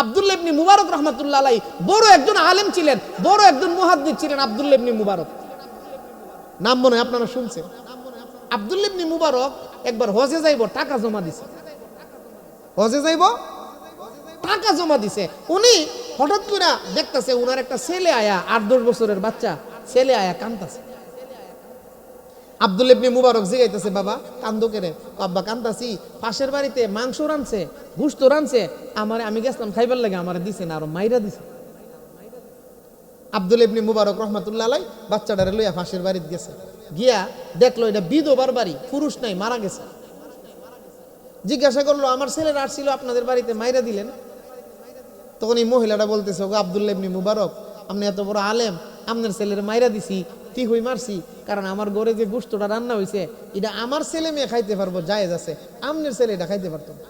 আব্দুল্লাহ ইবনে মুবারক রাহমাতুল্লাহ আলাইহি বড় একজন আলেম ছিলেন, বড় একজন মুহাদ্দিস ছিলেন আব্দুল্লাহ ইবনে মুবারক। নাম মনে হয় আপনারা শুনছেন। আব্দুল্লাহ ইবনে মুবারক একবার হজে যাইব, টাকা জমা দিছে। হজে যাইব, টাকা জমা দিছে। উনি হঠাৎ করে দেখতেছে উনার একটা ছেলে আয়া, 8-10 বছরের বাচ্চা ছেলে আয়া কান্দাছে। আব্দুল্লাহ ইবনে মুবারক জিগাইতেছে, বাবা কান্দো কেরে? আব্বা কান্দাছি, পাশের বাড়িতে মাংস রানছে, গোশত রানছে, আমি গেছিলাম খাইবার লাগে, আমার দিছে না, আরো মাইরা দিছে। আব্দুল্লাহ ইবনে মুবারক রাহমাতুল্লাহ আলাইহি বাচ্চাটারে লইয়া পাশের বাড়িতে গেছে, গিয়া দেখলো এটা বিধবার বাড়ি, পুরুষ নাই, মারা গেছে। জিজ্ঞাসা করলো, আমার ছেলেরা আসছিল আপনাদের বাড়িতে, মাইরা দিলেন? তখন এই মহিলাটা বলতেছে, ওগো আব্দুল্লাহ ইবনে মুবারক, আপনি এত বড় আলেম, আপনার ছেলের মাইরা দিছি, ঠিক হই মারছি, কারণ আমার ঘরে যে গোশতটা রান্না হয়েছে এটা আমার ছেলে মেয়ে খাইতে পারবো, জায়েজ আছে, আপনার ছেলে এটা খাইতে পারতো না।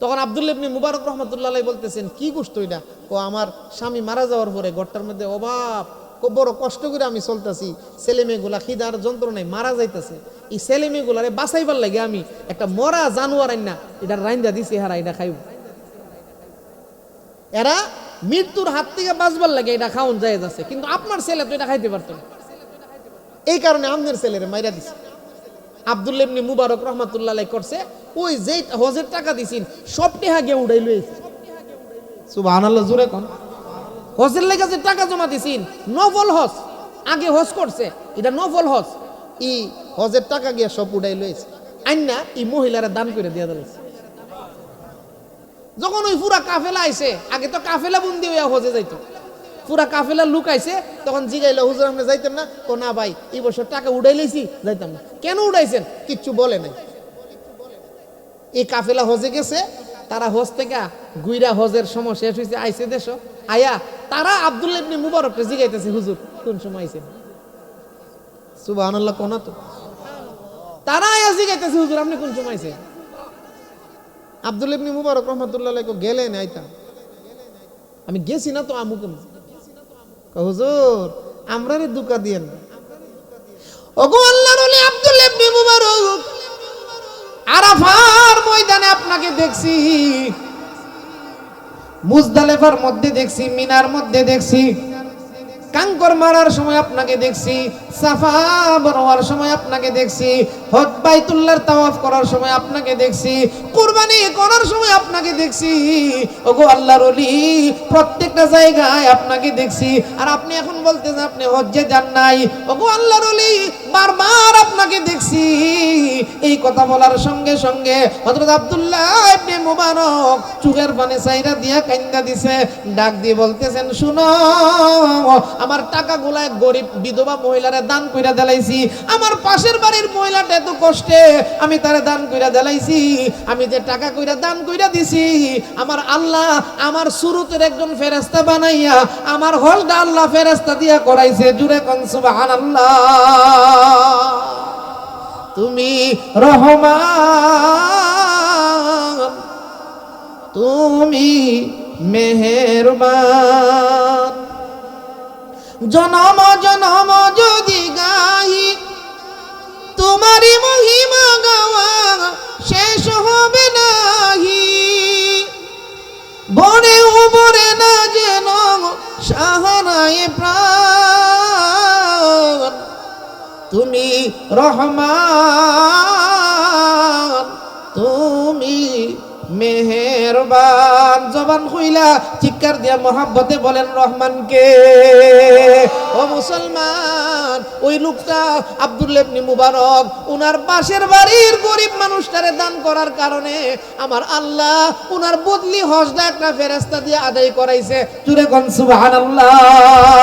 তখন আব্দুল্লাহ ইবনে মুবারক রাহমাতুল্লাহ আলাইহি বলতেছেন, কি গোশত এটা? ও আমার স্বামী মারা যাওয়ার পরে ঘরটার মধ্যে অভাব, খুব বড় কষ্ট করে আমি চলতেছি, ছেলে মেয়েগুলা খিদার যন্ত্রণায় মারা যাইতেছে, এই ছেলে মেয়েগুলারে বাঁচাইবার লাগে আমি একটা মরা জানোয়ার আইনা এটা রাইন্দা দিছি, হারা এটা খাইব, এরা মৃত্যুর হাত থেকে বাঁচবার লাগে এটা খাওয়ান জায়েজ আছে, কিন্তু আপনার ছেলে তো এটা খাইতে পারতো না, এই কারণে আপনার ছেলেরে মাইরা দিছে। আব্দুল্লাহ ইবনে মুবারক রাহমাতুল্লাহ আলাইহি করছে, ওই যে হজের টাকা দিছিন সব টাকা গিয়ে উড়াই লইছে। সুবহানাল্লাহ, জোরে কোন। হজের লাগা যে টাকা জমা দিছিন, নফল হজ, আগে হজ করছে, এটা নফল হজ, এই হজের টাকা গিয়ে সব উড়াই লইছে, আইনা এই মহিলারা দান করে দিয়ে দিয়েছে। যখন ওই পুরা কাফেলা আইছে, আগে তো কাফেলা বন্দি হইয়া হজে যাইতো, পুরা কাফেলা লুক আইছে, তখন জিগাইলো, হুজুর আপনি যাইতেন না? ও না ভাই, এই বছর টাকা উড়াই লইছি, যাইতাম না। কেন উড়াইছেন? কিচ্ছু বলে নাই। এই কাফেলা হজে গেছে, তারা হজ থেকে গুইরা হজের সময় শেষ হয়েছে, আইছে দেশ, আয়া তারা আব্দুল্লাহ ইবনে মুবারককে জিগাইতেছে, হুজুর কোন সময় আইছেন? সুবহানাল্লাহ, কোন তো তারা আয়া জিগাইতেছে, হুজুর আপনি কোন সময় আইছেন? আব্দুল্লাহ ইবনে মুবারক রাহমাতুল্লাহ আলাইহি গেলেন, আইতাম, আমি গেছি না তো আমুক, হুজুর আমরারে দুকা দিয়েন। ওগো আল্লাহর ওলি আব্দুল্লাহ ইবনে মুবারক, আরাফার ময়দানে আপনাকে দেখছি, মুজদালিফার মধ্যে দেখছি, মিনার মধ্যে দেখছি, কাঙ্কর মারার সময় আপনাকে দেখছি, সাফা মারওয়ার সময় আপনাকে দেখছি, হজ বাইতুল্লাহর তাওয়াফ করার সময় আপনাকে দেখছি, কুরবানি করার সময় আপনাকে দেখছি। ওগো আল্লাহর ওলি, প্রত্যেকটা জায়গায় আপনাকে দেখছি, আর আপনি এখন বলতেছেন আপনি হজ্জে যান নাই। ওগো আল্লাহর ওলি, বারবার আপনাকে দেখছি। এই কথা বলার সঙ্গে সঙ্গে হযরত আব্দুল্লাহ ইবনে মুবারক চোখের পানি চাইরা দিয়া কান্দা দিছে, ডাক দিয়ে বলতেছেন, শুনো, আমার টাকাগুলা গরিব বিধবা মহিলারে দান কইরা দেলাইছি, আমার পাশের বাড়ির মহিলাটা এত কষ্টে, আমি তারে দান কইরা দেলাইছি, আমি যে টাকা কইরা দান কইরা দিছি, আমার আল্লাহ আমার সুরতের একজন ফেরেশতা বানাইয়া আমার হলটা আল্লাহ ফেরেশতা দিয়া করাইছে। জুরে কোন সুবহানাল্লাহ। তুমি রহমান, তুমি মেহেরবান, জনম জনম যদি গাই তোমারি মহিমা, গাওয়া শেষ হবে নাহি, বনে উবরে না যেন সাহারায় প্রাণ, তুমি রহমান, তুমি মেহেরবান। জবান খুইলা চিৎকার দিয়া মহাব্বতে বলেন রহমানকে। ও মুসলমান, ওই লোকটা আব্দুল্লাহ ইবনে মুবারক উনার পাশের বাড়ির গরিব মানুষটারে দান করার কারণে আমার আল্লাহ উনার বদলি হজটা একটা ফেরেশতা দিয়ে আদায় করাইছে। জুরে কোন সুবহানাল্লাহ।